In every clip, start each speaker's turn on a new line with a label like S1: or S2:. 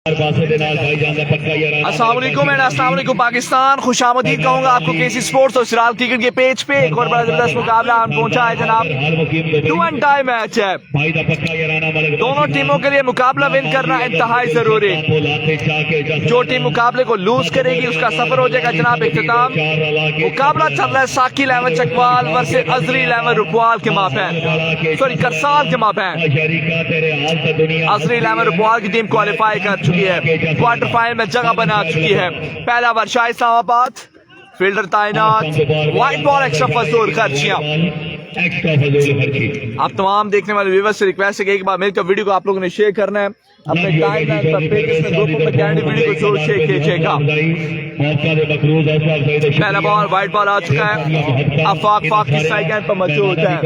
S1: अस्सलाम वालेकुम पाकिस्तान, खुशामदीद कहूँगा आपको केसी स्पोर्ट्स और सिराल क्रिकेट के पेज पे एक और बड़ा जबरदस्त मुकाबला पहुंचा है जनाब। 2-1 मैच है, दोनों टीमों के लिए मुकाबला विन करना इंतहाई जरूरी। जो टीम मुकाबले को लूज करेगी उसका सफर हो जाएगा जनाब इख्तिताम। मुकाबला चल रहा है साकिल अहमद चकवाल वर्सेस अजरील अहमद रुपवाल के माबैन, सॉरी करसाल के माबैन। अजरील अहमद रुपवाल की टीम क्वालिफाई कर चुकी है, क्वार्टर फाइनल में जगह बना चुकी है। पहला ओवर शाह इस्लामाबाद, फील्डर तैनात, वाइट बॉल एक्स्ट्रा फजूल खर्चियां। आप तमाम देखने वाले व्यूअर्स से रिक्वेस्ट है कि एक बार मिलकर वीडियो को आप लोगों ने शेयर करना है अपने टाइमलाइन पर, पेजेस में, ग्रुपों में, कैंडी वीडियो को जरूर शेयर कीजिएगा। पहला बॉल वाइट बॉल आ चुका है, आफाक की साइड पर मौजूद है।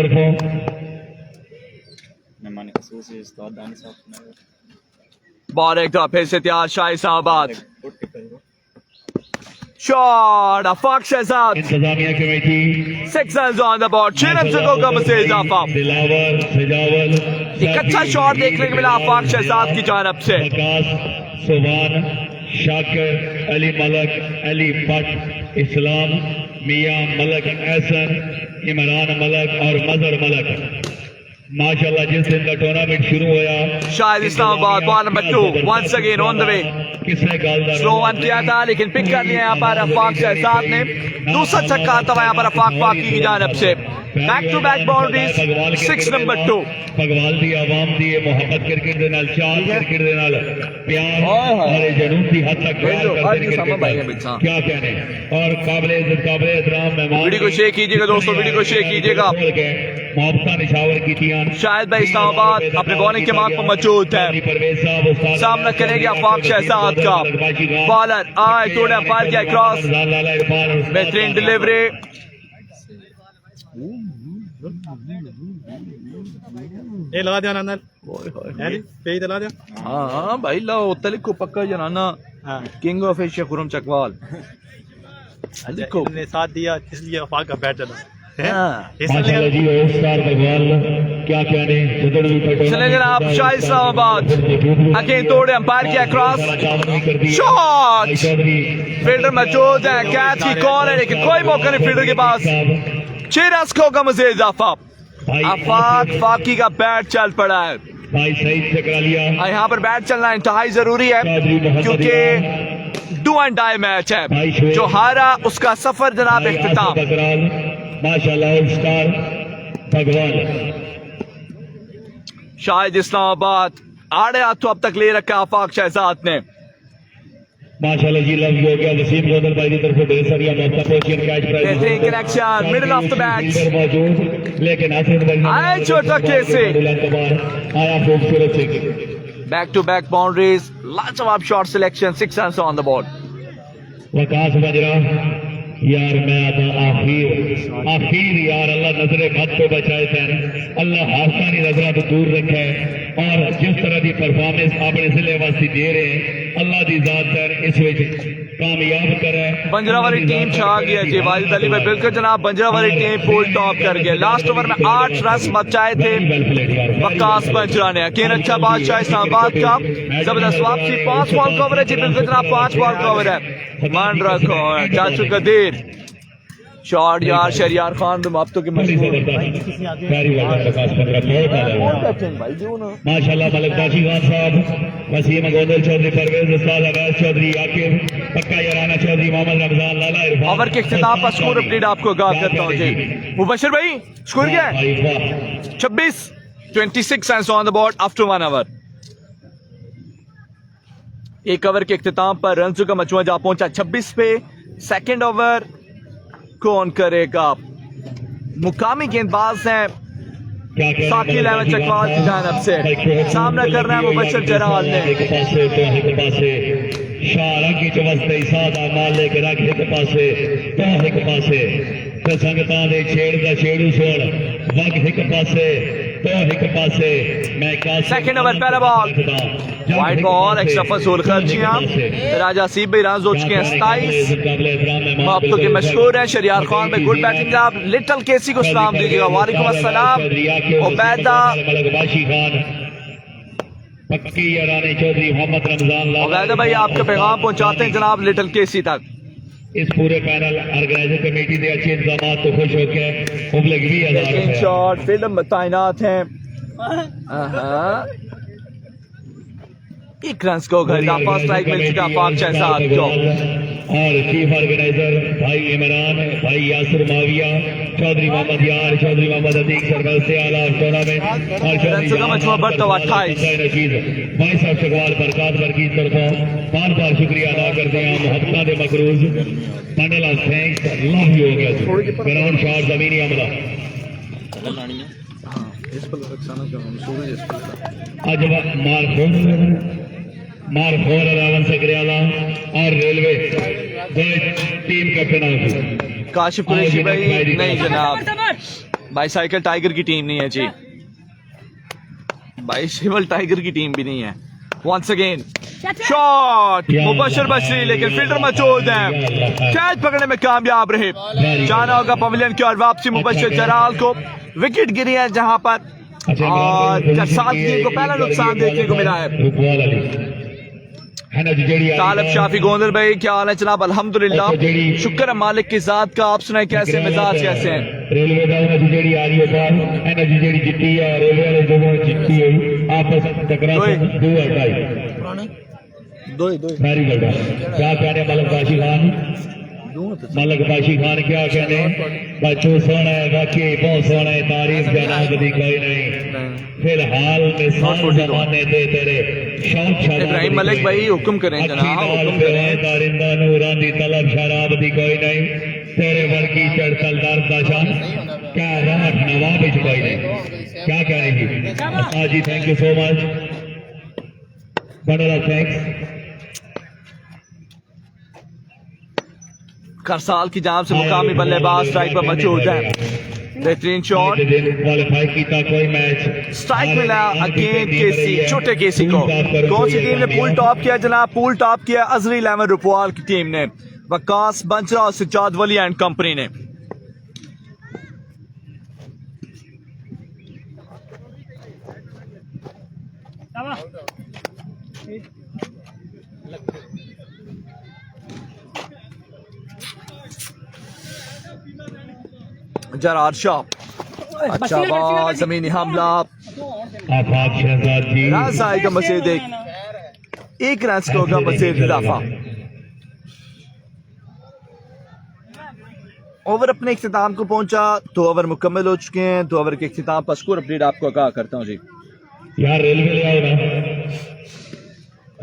S1: बॉल एक दफा फिर से तैयार, Shah Islamabad, shot Afaq Shahzad, 6 runs on the board, 6 run से 2 कम से इजाफा। एक अच्छा शॉट देखने को मिला आफाक शहजाद की जानब से।
S2: शाकिर अली मलक, अली भट्ट, इस्लाम मियां मलक, एहसन, इमरान मलक और मजहर मलक। माशाल्लाह जिस दिन का टूर्नामेंट शुरू हुआ,
S1: Shahid Islamabad ball number 2 once again on the way. Slow one किया था लेकिन पिक कर लिया यहाँ पर आफाक शहजाद ने। दूसरा छक्का आता हुआ यहाँ पर आफाक फाकी की जानब से। Back to back boundaries, 6 number 2।
S2: भगवान दी आवाम दी मोहब्बत क्रिकेट दे नाल, चाल क्रिकेट दे नाल प्यार और जनून दी हद तक क्या कहने। और काबिल इज्जत काबिल एहतराम मेहमान,
S1: वीडियो को शेयर कीजिएगा दोस्तों, वीडियो को शेयर कीजिएगा।
S2: मोहब्बत निशावर की
S1: शाहिद भाई इस्लामाबाद अपने बॉलिंग के मार्ग पर मौजूद है, सामना करेंगे आफाक शहजाद का। बॉलर आए तोड़े अंपायर किया क्रॉस, बेहतरीन डिलीवरी।
S3: ये लगा दिया नंदन, पेज लगा दिया।
S1: हाँ भाई ला तलिक को पक्का जनाना, king of Asia Khurram Chakwal
S3: ने साथ दिया इसलिए आफाक का बैट चला।
S2: क्या कहने।
S1: चले जनाब, शाह इस्लामाबाद अगेन तोड़े अंपायर किया क्रॉस, शॉट, फील्डर मौजूद है, कैच की कॉल है लेकिन कोई मौका नहीं फील्डर के पास। 6 रन को कम से इजाफा। आफाक फाकी का बैट चल पड़ा है
S2: भाई, सही से करा लिया।
S1: यहाँ पर बैट चलना इंतहाई जरूरी है क्योंकि 2-1 मैच है। जो हारा उसका सफर जनाब इख्तिताम।
S2: माशाल्लाह स्टार भगवान।
S1: शाहिद इस्लामाबाद आड़े हाथों अब तक ले रखा आफाक शहजाद ने।
S2: माशाल्लाह जी लव हो गया वसीम गोदल भाई की तरफ से ढेर सारी मौका पहुंची, catch prize
S1: connection middle of the bat
S2: मौजूद, लेकिन आसिफ भाई
S1: आए छोटा कैसे
S2: आया खूबसूरत से।
S1: बैक टू बैक बाउंड्रीज, लाजवाब shot selection, 6 run on the board.
S2: Waqas बजरा यार, मैं अब आखिर यार अल्लाह नजरे मत को बचाए थे, अल्लाह हासानी नजरा तो दूर रखे। और जिस तरह की परफॉर्मेंस अपने जिले वासी दे रहे हैं, अल्लाह की जात सर इस कामयाब करे।
S1: बंजरा वाली टीम छा गया जी, वाजिद अली भाई बिल्कुल जनाब, बंजरा वाली टीम फुल टॉप कर गया। लास्ट ओवर में 8 रन बचाए थे वकास बंजरा ने। अकेन अच्छा बादशाह इस्लामाबाद का जबरदस्त वापसी, 5 बॉल कवर है जी, बिल्कुल जनाब 5 बॉल कवर है। मान रखो चाचू कदीर शॉट यार, शहरियार खान तो के मशहूर
S2: माशाल्लाह मलकबाशी खान साहब, वसीम गोदल चौधरी, परवेज उस्ताद, अवैस चौधरी, आकिब पक्का, याराना चौधरी, मोहम्मद रमजान, लाला इरफान।
S1: ओवर के इख्तिताम पर स्कोर अपडेट आपको आगाह करता हूं जी। मुबशर भाई स्कोर क्या है? 26 runs on the board after 1 over. एक ओवर के इख्तिताम पर रन्स का मजमूआ जा पहुंचा 26 पे। सेकंड ओवर कौन करेगा? मुकामी गेंदबाज हैं साकिल अहमद चकवाल की जानब से, सामना कर रहा है मुबशर जराल ने।
S2: शारा की चवस्ते सादा माल लेके रख एक पासे तो एक पासे ते संगतां दे छेड़ दा छेड़ू सोण वग एक पासे तो एक पासे। मैं का
S1: सेकंड ओवर पहला बॉल वाइड बॉल, एक्स्ट्रा फसूल खर्चियां। राजा सीब भी रन हो चुके हैं 27। आपको के मशहूर है शहरियार खान में गुड बैटिंग। आप लिटिल केसी को सलाम दीजिएगा। वालेकुम अस्सलाम। उबैदा
S2: पक्की यारानी चौधरी मोहम्मद रमजान लाल।
S1: वैदा भाई आपका पैगाम पहुंचाते हैं जनाब लिटिल केसी तक।
S2: इस पूरे पैनल ऑर्गेनाइजर कमेटी के अच्छे इंतजाम तो खुश होकर मुबलक 20,000
S1: शॉट फिल्म तैनात हैं। एक रन को घर का फर्स्ट स्ट्राइक मिल चुका पाक शहजाद को।
S2: और चीफ ऑर्गेनाइजर भाई इमरान, भाई यासिर माविया, चौधरी मोहम्मद यार, चौधरी मोहम्मद अतीक सरबल से आला टूर्नामेंट और चौधरी भाई साहब शगवाल बरकात बरकी तरफों बार बार शुक्रिया अदा करते हैं। मोहब्बत दे मकरूज पंडला थैंक्स अल्लाह भी हो गया ग्राउंड शॉट जमीनी हमला आज मारखोर रावण से गरियाला और railway team captain
S1: Kashif Qureshi भाई नहीं जनाब, बाईसाइकिल टाइगर की टीम नहीं है जी, बाईसाइकिल टाइगर की टीम भी नहीं है। वंस अगेन शॉट मुबशर बशरी, लेकिन फील्डर मौजूद है, कैच पकड़ने में कामयाब रहे। जाना होगा पवेलियन की और वापसी मुबशर जलाल को। विकेट गिरी है जहां पर और करसाल को पहला नुकसान देखने को मिला है। तालब शाफी गोंदल भाई क्या हाल है जनाब? अल्हम्दुलिल्लाह, शुक्र है मालिक की जात का। आप सुनाए कैसे मिजाज कैसे हैं?
S2: रेलवे का जी आ रही है एनर्जी जी जितनी है रेलवे वाले दोनों जितनी है आपस टकरा दो वेरी गुड। क्या कहने मलक बाशी खान, मलक बाशी खान क्या कहने? बच्चों सोना है बाकी बहुत सोना है, तारीफ जनाब दी कोई नहीं। फिलहाल में जमाने दे तेरे
S1: इब्राहिम मलिक भाई हुक्म करें जनाब, हुक्म करें।
S2: दारिंदा नूरां दी तलब शराब दी कोई नहीं, तेरे वर्गी चढ़तल दर्द का शान क्या राहत नवाब विच कोई नहीं। क्या कहेंगी जी? थैंक यू सो मच बड़ा थैंक्स।
S1: करसाल की जान से मुकामी बल्लेबाज स्ट्राइक पर मौजूद है। बेहतरीन शॉट,
S2: क्वालिफाई किया कोई मैच,
S1: स्ट्राइक मिला अगेन केसी, छोटे केसी को। कौन सी टीम ने पूल टॉप किया जनाब? पूल टॉप किया अजरी 11 रुपवाल की टीम ने, वकास बंजरा और सज्जाद वली एंड कंपनी ने। जरार शाह अच्छा बात, जमीनी हमला, रन आएगा मजीद एक रन को होगा मजीद इजाफा। ओवर अपने इख्तिताम को पहुंचा, 2 ओवर मुकम्मल हो चुके हैं। 2 ओवर के इख्तिताम पर स्कोर अपडेट आपको आगाह करता हूं जी।
S2: यार रेलवे ले आओ ना,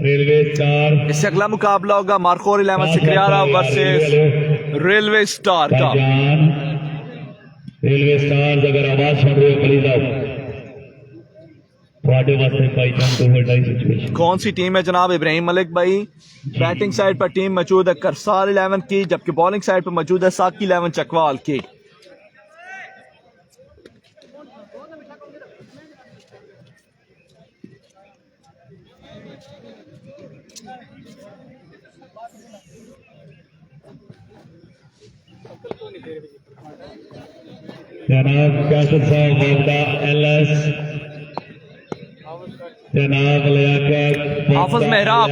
S2: रेलवे स्टार।
S1: इससे अगला मुकाबला होगा मारखोर 11 सिकरियारा वर्सेस रेलवे स्टार का।
S2: रेलवे स्टार्स अगर आवाज सुन रहे हो प्लीज आओ,
S1: कौन सी टीम है जनाब? इब्राहिम मलिक भाई बैटिंग साइड पर टीम मौजूद है करसाल 11 की, जबकि बॉलिंग साइड पर मौजूद है साकी 11 चकवाल की।
S2: जनाब कासिफ साहब बोलता एलएस, जनाब लियाकत,
S1: हाफिज मेहराब,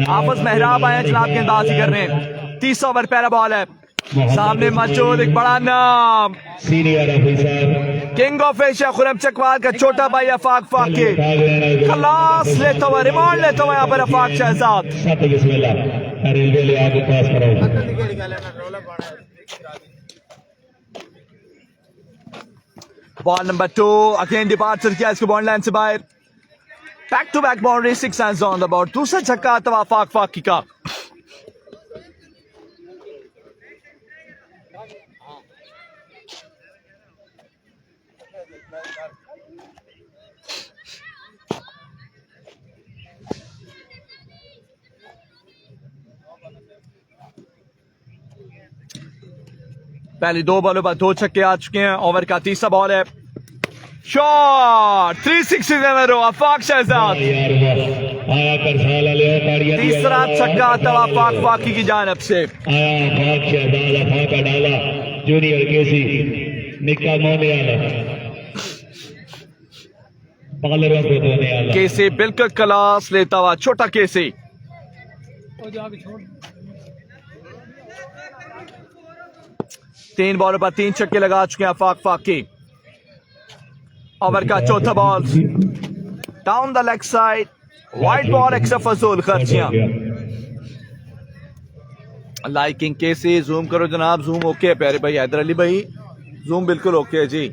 S1: हाफिज मेहराब आए जनाब के अंदाजी कर रहे हैं। 30 ओवर पहला बॉल है, सामने मौजूद एक बड़ा नाम
S2: senior officer
S1: king of Asia Khurram Chakwal का छोटा भाई अफाक फाकी खलास लेता हुआ, रिमांड लेता हुआ यहाँ पर अफाक शहजाद।
S2: रेलवे ले आगे पास कराओ।
S1: बॉल नंबर 2 अगेन डिपार्चर किया इसको बॉन्ड लाइन से बाहर। Back to back boundary, 6 runs on the board. दूसरा छक्का आता हुआ अफाक फाकी का। पहली 2 बॉलों पर 2 छक्के आ चुके हैं। ओवर का तीसरा बॉल है, शॉट 360 अफाक शहजाद। तीसरा छक्का आता हुआ अफाक फाकी की जानिब से।
S2: आया अफाक शहजाद, अफाक का डाला जूनियर केसी निक्का मोने आला बॉलरों को दोने आला
S1: केसी बिल्कुल क्लास लेता हुआ, छोटा केसी। तीन बॉलों पर 3 छक्के लगा चुके हैं आफाक फाकी। ओवर का चौथा ball down the leg side, wide ball extra फजूल खर्चियां। लाइकिंग केसी, जूम करो जनाब, जूम ओके है प्यारे भाई हैदर अली भाई, जूम बिल्कुल ओके है जी।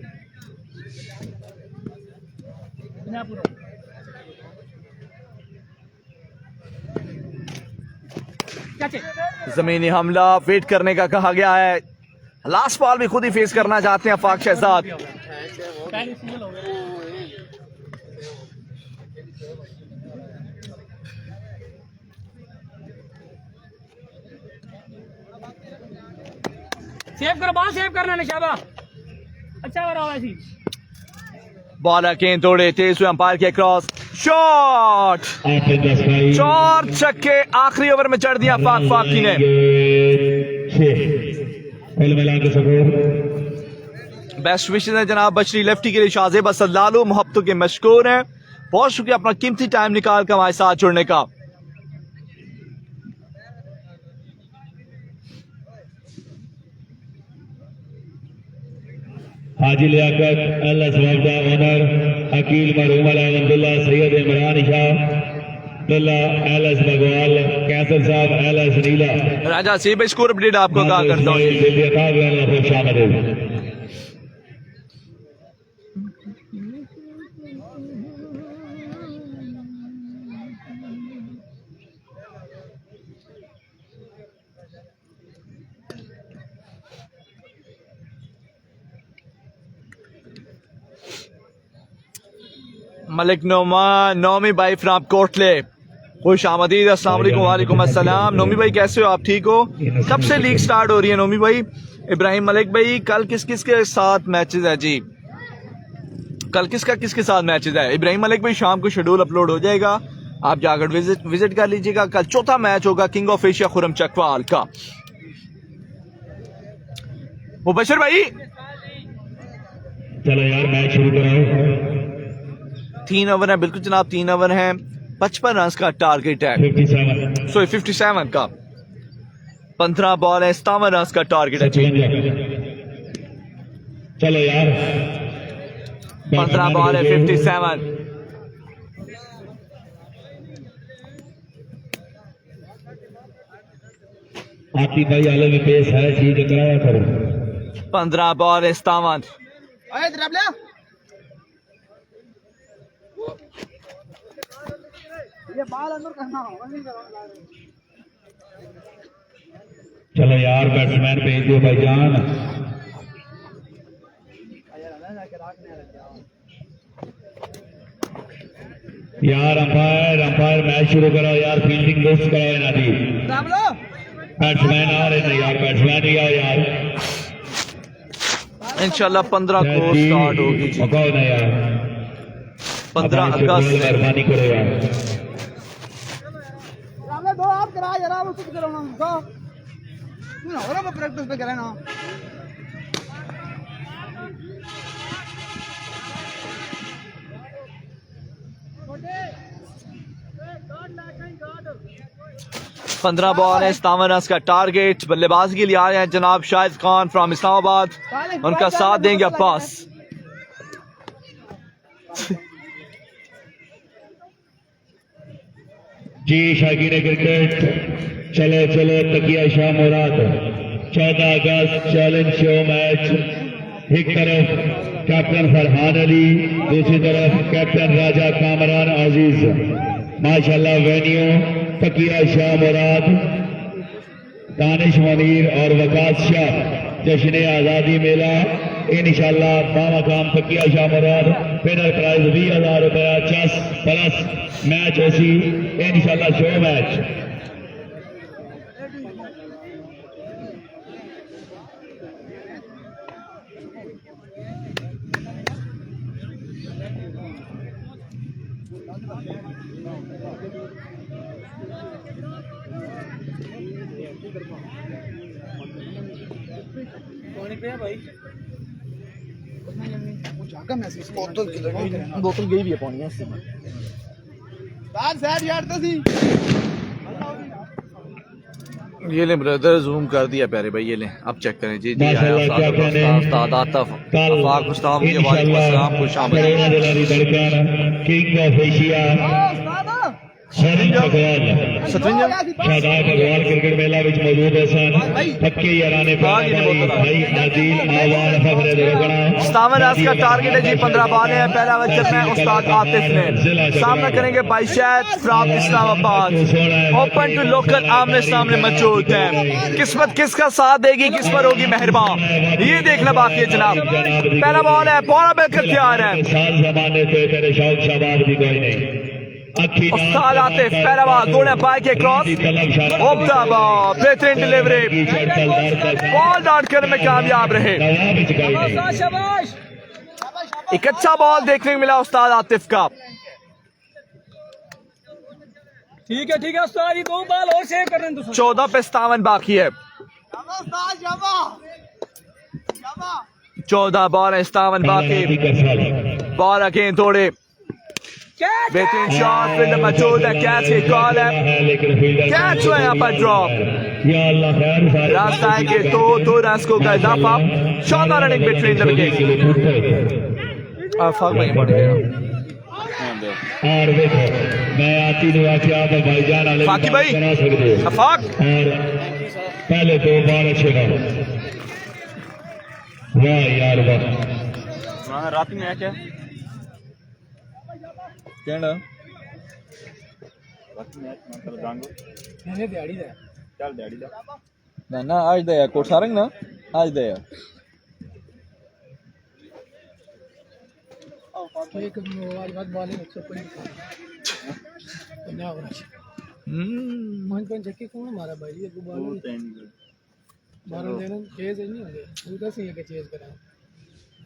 S1: जमीनी हमला वेट करने का कहा गया है। लास्ट बॉल भी खुद ही फेस करना चाहते हैं आफाक शहजाद।
S4: सेव करो, बाल सेव करना निशाबा। अच्छा हो रहा है ऐसी।
S1: बॉल अकेन तोड़े, तेज हुए अंपायर के क्रॉस, शॉट, 4 छक्के आखिरी ओवर में चढ़ दिया आफाक फाकी ने। बेस्ट विशेस है जनाब बशरी लेफ्टी के लिए, शाहजेब असद लालू मोहब्बतों के मशकूर हैं। बहुत शुक्रिया अपना कीमती टाइम निकाल कर हमारे साथ जुड़ने का।
S2: हाजी लियाकत अल्लाह सवाबदा ओनर अकील मरहूम अलहमदुल्ला सैयद इमरान शाह अब्दुल्ला एलएस बगवाल कैसर साहब एलएस नीला
S1: राजा सीब स्कोर अपडेट आपको कहा करता हूँ। मलिक नोमा नोमी भाई फ्राम कोटले, खुश आमदीद, अस्सलाम वालेकुम। वालेकुम अस्सलाम। नोमी भाई कैसे हो आप, ठीक हो? कब से लीग स्टार्ट हो रही है नोमी भाई? इब्राहिम मलिक भाई कल किस किस के साथ मैचेस है जी? कल किसके साथ मैचेस है? इब्राहिम मलिक भाई शाम को शेड्यूल अपलोड हो जाएगा, आप जाकर विजिट कर लीजिएगा। कल चौथा मैच होगा king of Asia Khurram Chakwal का। मुबशर भाई
S2: चलो यार मैच शुरू कराओ।
S1: 3 ओवर है, बिल्कुल जनाब 3 ओवर है, 55 रन का टारगेट है। 57 का 15 बॉल है, 57 रन का टारगेट है।
S2: चलो यार
S1: 15 बॉल है, 57।
S2: आती भाई आलम पेश है, चीज कराया करो।
S1: 15 बॉल है, 57।
S2: चलो यार बैट्समैन भेज दो भाईजान। यार अंपायर मैच शुरू करो यार, फील्डिंग दुरुस्त कराओ ना जी। बैट्समैन आ रहे हैं यार, बैट्समैन ही आओ यार।
S1: इंशाल्लाह 15 को स्टार्ट होगी जी।
S2: ना यार
S1: 15 अगस्त से।
S2: मेहरबानी करो यार।
S4: दो आप करा जरा वो कुछ करो ना दो ना और अब प्रैक्टिस पे करे ना।
S1: पंद्रह बॉल है, 57 रन का टारगेट। बल्लेबाजी के लिए आ रहे हैं जनाब शाहिद खान फ्रॉम इस्लामाबाद, उनका साथ देंगे अब्बास।
S2: जी शाकीन क्रिकेट, चलो चलो तकिया शाह मुराद 14 अगस्त चैलेंज शो मैच। एक तरफ कैप्टन फरहान अली, दूसरी तरफ कैप्टन राजा कामरान अजीज। माशाल्लाह वेन्यू तकिया शाह मुराद, दानिश मुनीर और वकास शाह। जश्न आज़ादी मेला इंशाल्लाह बामकाम तकिया शाह मुराद। विनर प्राइज 20,000 रुपया, चेस प्लस मैच होसी इंशाल्लाह शो मैच।
S4: भाई जागा महसूस बोतल की
S1: बोतल गई भी है पानी से
S4: बाहर साइड यार तो सी
S1: ये ले ब्रदर जूम कर दिया प्यारे भाई ये ले अब चेक करें जी जी
S2: माशाल्लाह, क्या कहने हैं?
S1: उस्ताद आतिफ
S2: कल
S1: अफाक उस्ताद जी वालेकुम अस्सलाम खुश आमदीद
S2: करोना दिलारी धड़कन king of Asia Shadab Agarwal Shadab Agarwal cricket मेला विच मौजूद है सन पक्के याराने भाई नाजील आवाज फखरे धड़कना
S1: 57 का टारगेट है जी 15 बॉल है पहला ओवर चल रहा है उस्ताद आतिफ ने सामना करेंगे भाई शायद from Islamabad open to local आमने सामने मौजूद है किस्मत किसका साथ देगी किस पर होगी मेहरबान ये देखना बाकी है जनाब पहला बॉल है पौना बिल्कुल तैयार है
S2: साल जमाने से तेरे शौक शबाब भी कोई नहीं
S1: उस्ताद आतिफ पहला बॉल दोनों पाए के क्रॉस ओपता बॉल बेहतरीन डिलीवरी बॉल डॉट करने में कामयाब रहे एक अच्छा बॉल देखने को मिला उस्ताद आतिफ का
S5: ठीक है उस्ताद ये 2 बॉल और सेव कर रहे हैं
S1: 14 पे 57 बाकी है 14 बॉल है 57 बाकी बॉल अगेन थोड़े बेहतरीन शॉट फील्डर मौजूद है कैच की कॉल है कैच हुआ यहाँ पर ड्रॉप
S2: या अल्लाह खैर
S1: रास्ता है कि दो रन को का इजाफा शानदार रनिंग बिटवीन द विकेट आफाक भाई बढ़ गया
S2: और देखो मैं आती नहीं आती आप भाईजान वाले
S1: फाकी भाई
S2: बना सकते हो
S1: आफाक
S2: और पहले 2 बार अच्छे रहो वाह यार वाह
S3: रात में क्या
S1: कहना
S5: मैंने दिहाड़ी दे
S3: चल डैडी दा
S1: ना ना आज दे कोट सारंग ना आज दे
S5: एक आज बात बॉलिंग 150 ना हो मन पर जक्की कौन मारा भाई ये बॉल मारो देना चेज नहीं होंगे उधर से ये के चेज करा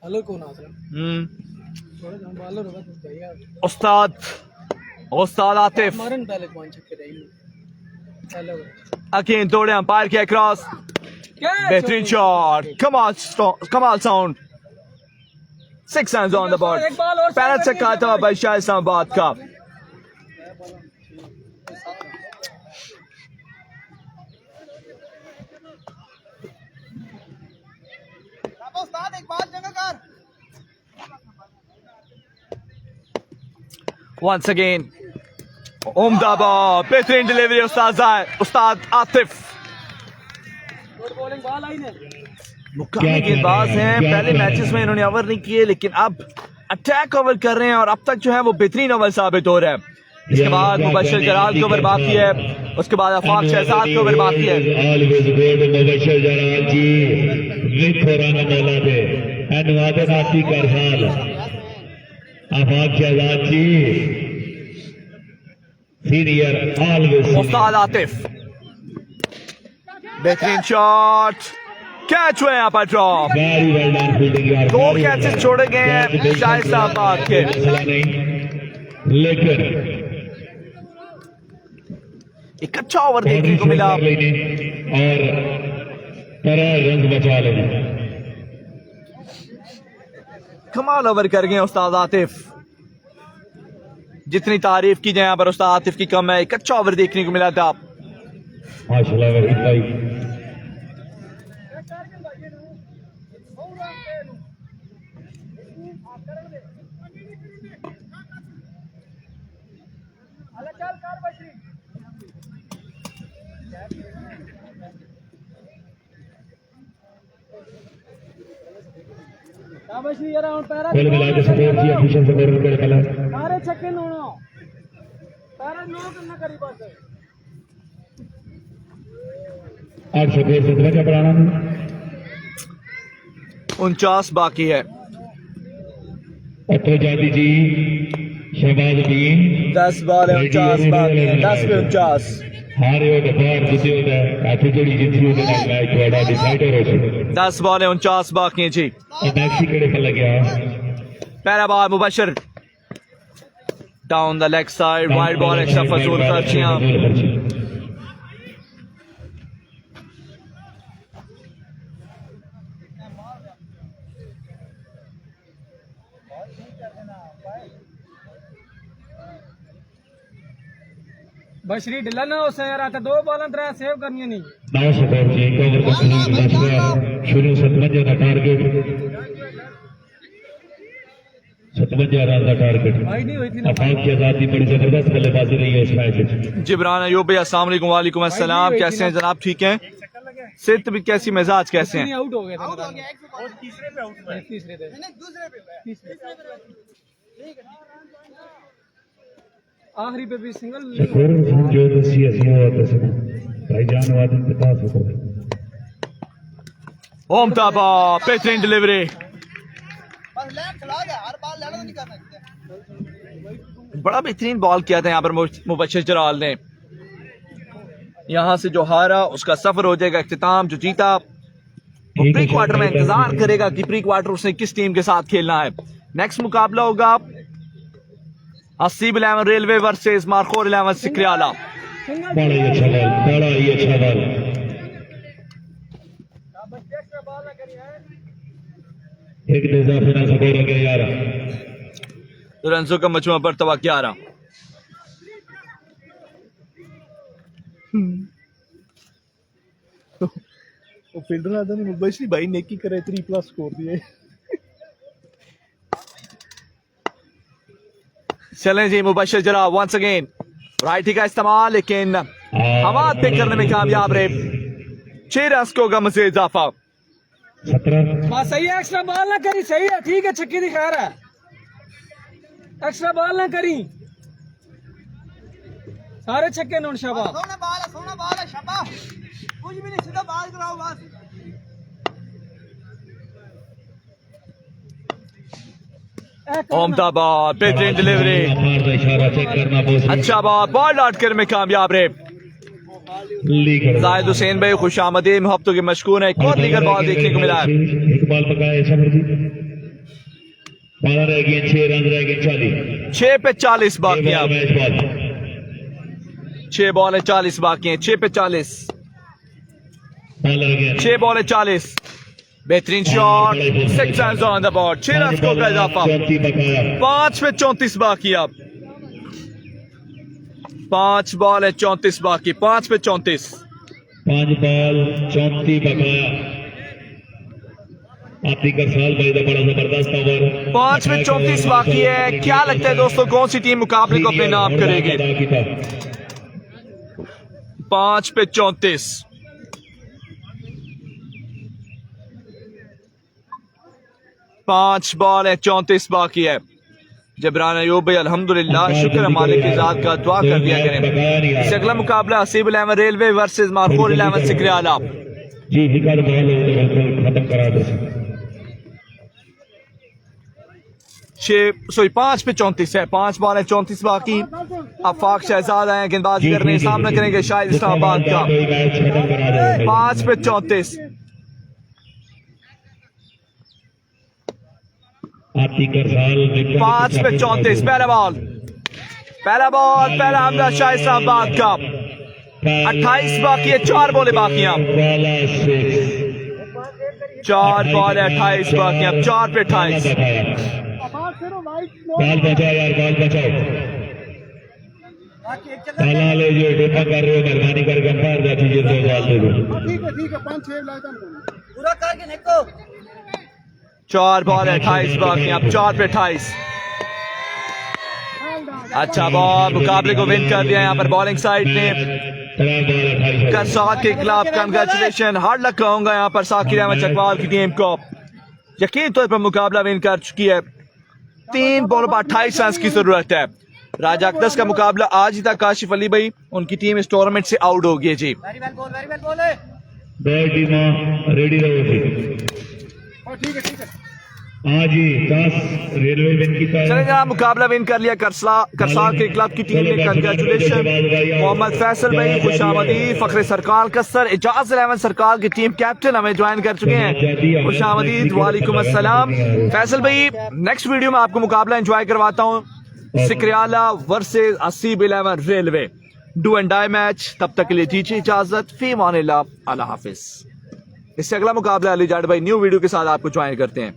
S5: हेलो कौन आ रहा थोड़ा हम बॉलर होगा तो भैया
S1: उस्ताद आतिफ
S5: मारन पहले 5 छक्के रही हेलो
S1: अगेन दौड़े अंपायर के क्रॉस बेहतरीन शॉट कमाल sound 6 runs on the board पहला छक्का था भाई शाह इस्लामाबाद का
S4: एक बात जगह कर
S1: once again उम्दा बॉल बेहतरीन डिलीवरी उस्ताद आतिफ
S5: गुड बॉलिंग बॉल आई ने
S1: मुकामी गेंदबाज हैं पहले मैचेस में इन्होंने ओवर नहीं किए लेकिन अब अटैक ओवर कर रहे हैं और अब तक जो है वो बेहतरीन ओवर साबित हो रहा है इसके बाद मुबशर जलाल के ओवर बाकी है उसके बाद आफाक शहजाद के ओवर बाकी है
S2: ऑलवेज गुड मुबशर जलाल जी देखो रन मेला पे अनुवाद नाती कर हाल आफाक शहजाद जी सीनियर ऑलवेज
S1: उस्ताद आतिफ बेहतरीन शॉट कैच हुए यहाँ पर drop
S2: very well done fielding यार
S1: 2 कैचेस छोड़े गए हैं शाह इस्लामाबाद के
S2: नहीं लेकिन
S1: एक अच्छा ओवर देखने को मिला
S2: और 13 रन बचा लेने
S1: कमाल ओवर कर गए उस्ताद आतिफ जितनी तारीफ की जाए यहाँ पर उस्ताद आतिफ की कम है एक अच्छा ओवर देखने को मिला था
S2: माशाल्लाह वेरी नाइस
S5: शाबाशी यार और पैरा
S2: कुल मिला के सपोर्ट किया ऑफिशियल सपोर्ट कर कला
S5: सारे छक्के नोनो पैरा नो करना करी बस
S2: 8 सपोर्ट से क्या बनाना
S1: 49 बाकी है
S2: अतो जाती जी शहबाज उद्दीन
S1: 10 बॉल है 49 बाकी है 10 पे 49
S2: हारे हो बाहर जीते हो ऐसी जोड़ी जीती हो मैच थोड़ा डिसाइडर हो चुका
S1: 10 बॉल है 49 बाकी है जी
S2: और मैक्सी केड़े खेल गया
S1: पहला ball Mubashir down the leg side wide ball extra फजूल खर्चियां
S5: बशरी ढिला ना हो यार आता 2 बॉल 3 सेव करनी नहीं
S2: 9 स्कोर जी एक ओवर का सीरीज बच गया शुरू 57 का टारगेट 57 रन का टारगेट
S5: भाई नहीं हुई थी ना
S2: अफाक की आजादी बड़ी जबरदस्त बल्लेबाजी रही है इस मैच में
S1: जिब्रान अयूब भाई अस्सलाम वालेकुम। वालेकुम अस्सलाम, कैसे हैं जनाब? ठीक हैं? सेहत भी कैसी, मिजाज कैसे हैं?
S5: आउट हो गया था
S4: आउट हो गया 105
S5: तीसरे पे
S4: नहीं दूसरे पे
S5: आखिरी पे भी सिंगल
S2: शकुर जो रसी असिया हुआ कसम भाईजान वादन के पास होता
S1: ओमताबा बेहतरीन डिलीवरी,
S4: बस लैंड चला गया हर बाल लैंड नहीं करना चाहिए
S1: बड़ा बेहतरीन बॉल किया था यहाँ पर मुबश्शिर जलाल ने। यहाँ से जो हारा उसका सफर हो जाएगा इख्तिताम, जो जीता वो प्री क्वार्टर में इंतजार करेगा कि प्री क्वार्टर उसने किस टीम के साथ खेलना है। नेक्स्ट मुकाबला होगा हसीब 11 रेलवे वर्सेस मारखोर 11 सिकरियाला।
S2: बड़ा ही अच्छा बॉल बड़ा ही अच्छा बॉल एक इजाफे ना स्कोर हो गया यार
S1: रनों का मजमूआ बरतवा 11।
S3: वो फील्डर आता नहीं मुबश्शिर भाई नेकी करे 3+ स्कोर दिए
S1: चलें जी, मुबश्शिर जरा वंस अगेन राइटी का इस्तेमाल, लेकिन हवा पे करने में कामयाब रहे। 6 रन को होगा मजीद इजाफा।
S2: 17
S5: हाँ सही है, एक्स्ट्रा बॉल ना करी, सही है, ठीक है, छक्की दिखा रहा है, एक्स्ट्रा बॉल ना करी, सारे छक्के नोट शाबाश।
S4: सोना बाल है शाबाश कुछ भी नहीं सीधा बाल कराओ बस
S1: ओमताबा बेहतरीन डिलीवरी,
S2: मार का इशारा चेक करना बहुत
S1: अच्छा बॉल आउट करने में कामयाब रहे।
S2: लीगर
S1: जाहिद हुसैन भाई खुश आमदीद, मोहब्बतों के मशकूर है। एक और लीगर बॉल देखने को मिला है।
S2: एक बॉल पकाया समर जी 12 रह गए 6 रन रह गए 40
S1: 6 पे 40 बाकी हैं।
S2: मैच बॉल
S1: 6 बॉल है 40 बाकी हैं। 6 पे 40,
S2: बॉल रह गया
S1: 6 बॉल है 40। बेहतरीन shot, 6 run on the board, 6 run को का इजाफा।
S2: 34 पकाया
S1: 5 पे 34 बाकी अब, 5 बॉल है 34 बाकी, 5 पे 34।
S2: 5 बॉल 34 पकाया आपकी करसाल भाई का बड़ा जबरदस्त ओवर
S1: 5 में 34 बाकी है। क्या लगता है दोस्तों कौन सी टीम मुकाबले को अपने नाम करेगी? 5 पे 34, 5 बॉल है 34 बाकी है। जबरान अयूब भाई अल्हम्दुलिल्लाह, शुक्र है मालिक की जात का, दुआ कर दिया करें। इससे अगला मुकाबला हसीब 11 रेलवे वर्सेस मारखोर 11 सिकरियाला।
S2: जी विकेट बॉल खत्म करा दो
S1: 5 पे 34 है, 5 बॉल है 34 बाकी। आफाक शहजाद आए गेंदबाजी करने, सामना करेंगे शाहिद इस्लामाबाद का। 5 पे 34,
S2: आपकी करसाल
S1: 5 पे 34। पहला बॉल पहला हमला शाहिद इस्लामाबाद का। 28 बाकी है, 4 बॉलें बाकी हैं। 4 बॉल है 28 बाकी, अब 4 पे 28।
S2: बॉल बचाओ यार बॉल बचाओ ताला ले जो डिफा कर रहे हो मेहरबानी करके अंपायर जाती है 2 बॉल दे दो
S4: ठीक है 5 6 लाता पूरा करके निको
S1: 4 बॉल है 28 बाकी, अब 4 पे 28। अच्छा बॉल, मुकाबले को विन कर दिया यहाँ पर बॉलिंग साइड ने। करसाल के खिलाफ कंग्रेचुलेशन, हार्ड लक कहूंगा यहाँ पर साकिर अहमद चकवाल की टीम को। यकीन तौर पर मुकाबला विन कर चुकी है। 3 बॉल पर 28 रन की जरूरत है। राजा अकदस का मुकाबला आज ही था। काशिफ अली भाई उनकी टीम इस टूर्नामेंट से आउट हो गई है जी।
S4: वेरी वेल बोल
S2: दो टीम रेडी रहो जी
S4: ठीक है
S2: हाँ जी 10 रेलवे विन की
S1: चले जनाब, मुकाबला विन कर लिया करसाल के क्लब की टीम ने। कंग्रेचुलेशन मोहम्मद फैसल भाई, खुशामदीद। फखरे सरकार कसर, इजाज 11 सरकार की टीम कैप्टन हमें ज्वाइन कर चुके हैं। खुशामदीद, वालेकुम अस्सलाम। फैसल भाई नेक्स्ट वीडियो में आपको मुकाबला एंजॉय करवाता हूँ, Sikriyala versus Haseeb 11 railway, do and die match. तब तक के लिए दीजिए इजाजत, फी मानिल्लाह, अल्लाह हाफिज। इससे अगला मुकाबला अली जाट भाई न्यू वीडियो के साथ आपको ज्वाइन करते हैं।